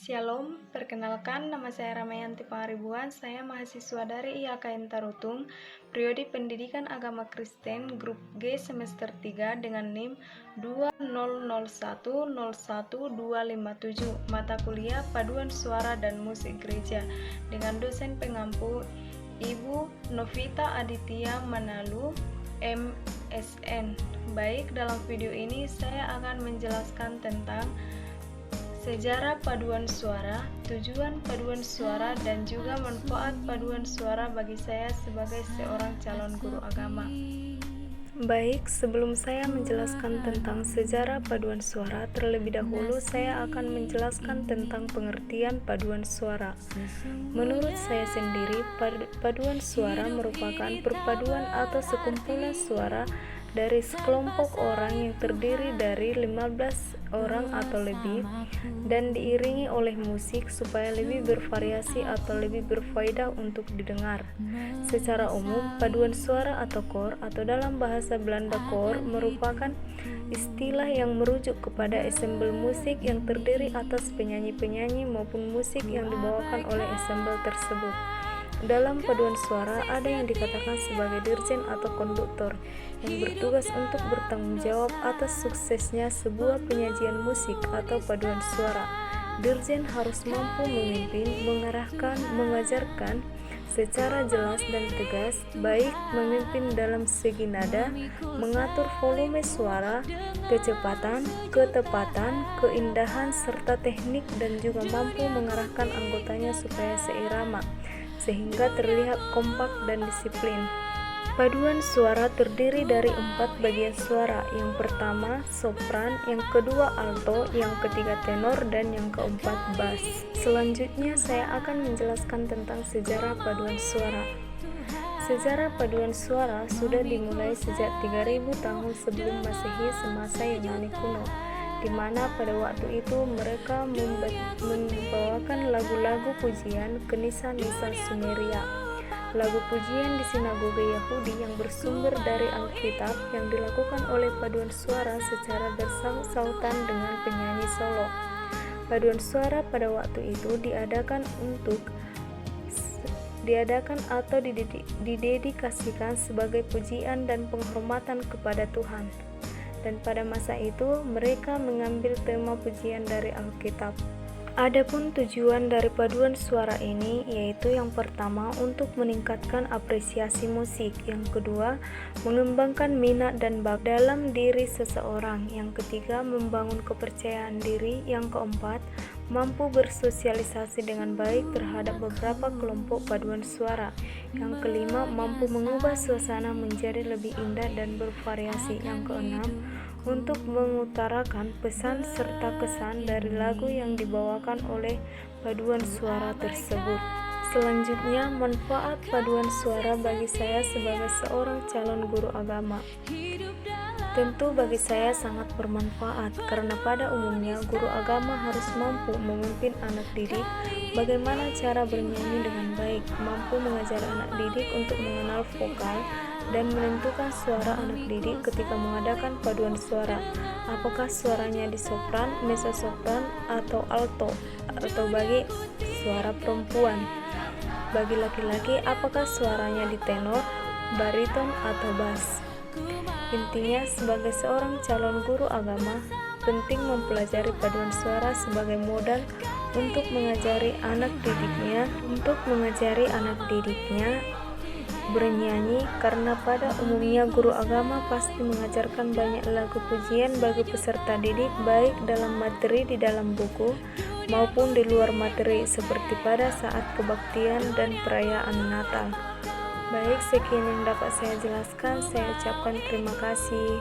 Shalom, perkenalkan nama saya Ramayanti Pangaribuan, saya mahasiswa dari IHKN Tarutung, Prodi Pendidikan Agama Kristen, Grup G semester 3 dengan NIM 200101257, mata kuliah Paduan Suara dan Musik Gereja, dengan dosen pengampu Ibu Novita Aditya Manalu, MSN. Baik, dalam video ini saya akan menjelaskan tentang sejarah paduan suara, tujuan paduan suara, dan juga manfaat paduan suara bagi saya sebagai seorang calon guru agama. Baik, sebelum saya menjelaskan tentang sejarah paduan suara, terlebih dahulu saya akan menjelaskan tentang pengertian paduan suara. Menurut saya sendiri, paduan suara merupakan perpaduan atau sekumpulan suara dari sekelompok orang yang terdiri dari 15 orang atau lebih dan diiringi oleh musik supaya lebih bervariasi atau lebih berfaedah untuk didengar. Secara umum, paduan suara atau koor atau dalam bahasa Belanda koor merupakan istilah yang merujuk kepada ensembel musik yang terdiri atas penyanyi-penyanyi maupun musik yang dibawakan oleh ensembel tersebut. Dalam paduan suara ada yang dikatakan sebagai dirjen atau konduktor yang bertugas untuk bertanggung jawab atas suksesnya sebuah penyajian musik atau paduan suara. Dirjen harus mampu memimpin, mengarahkan, mengajarkan secara jelas dan tegas, baik memimpin dalam segi nada, mengatur volume suara, kecepatan, ketepatan, keindahan, serta teknik, dan juga mampu mengarahkan anggotanya supaya seirama, sehingga terlihat kompak dan disiplin. Paduan suara terdiri dari 4 bagian suara. Yang pertama sopran, yang kedua alto, yang ketiga tenor, dan yang keempat bass. Selanjutnya saya akan menjelaskan tentang sejarah paduan suara. Sejarah paduan suara sudah dimulai sejak 3000 tahun sebelum Masehi semasa Yunani kuno, di mana pada waktu itu mereka membawakan lagu-lagu pujian ke nisa-nisa Sumeria. Lagu pujian di sinagoga Yahudi yang bersumber dari Alkitab yang dilakukan oleh paduan suara secara bersaut-sautan dengan penyanyi solo. Paduan suara pada waktu itu diadakan atau didedikasikan sebagai pujian dan penghormatan kepada Tuhan. Dan pada masa itu mereka mengambil tema pujian dari Alkitab. Adapun tujuan dari paduan suara ini yaitu yang pertama untuk meningkatkan apresiasi musik, yang kedua mengembangkan minat dan bakat dalam diri seseorang, yang ketiga membangun kepercayaan diri, yang keempat mampu bersosialisasi dengan baik terhadap beberapa kelompok paduan suara, yang kelima mampu mengubah suasana menjadi lebih indah dan bervariasi, yang keenam untuk mengutarakan pesan serta kesan dari lagu yang dibawakan oleh paduan suara tersebut. Selanjutnya, manfaat paduan suara bagi saya sebagai seorang calon guru agama. Tentu bagi saya sangat bermanfaat karena pada umumnya guru agama harus mampu memimpin anak didik bagaimana cara bernyanyi dengan baik, mampu mengajar anak didik untuk mengenal vokal dan menentukan suara anak didik ketika mengadakan paduan suara, apakah suaranya di sopran, mezzo-sopran, atau alto, atau bagi suara perempuan. Bagi laki-laki, apakah suaranya di tenor, bariton, atau bass. Intinya, sebagai seorang calon guru agama, penting mempelajari paduan suara sebagai modal untuk mengajari anak didiknya bernyanyi, karena pada umumnya guru agama pasti mengajarkan banyak lagu pujian bagi peserta didik, baik dalam materi di dalam buku maupun di luar materi seperti pada saat kebaktian dan perayaan Natal. Baik, sekian yang dapat saya jelaskan. Saya ucapkan terima kasih.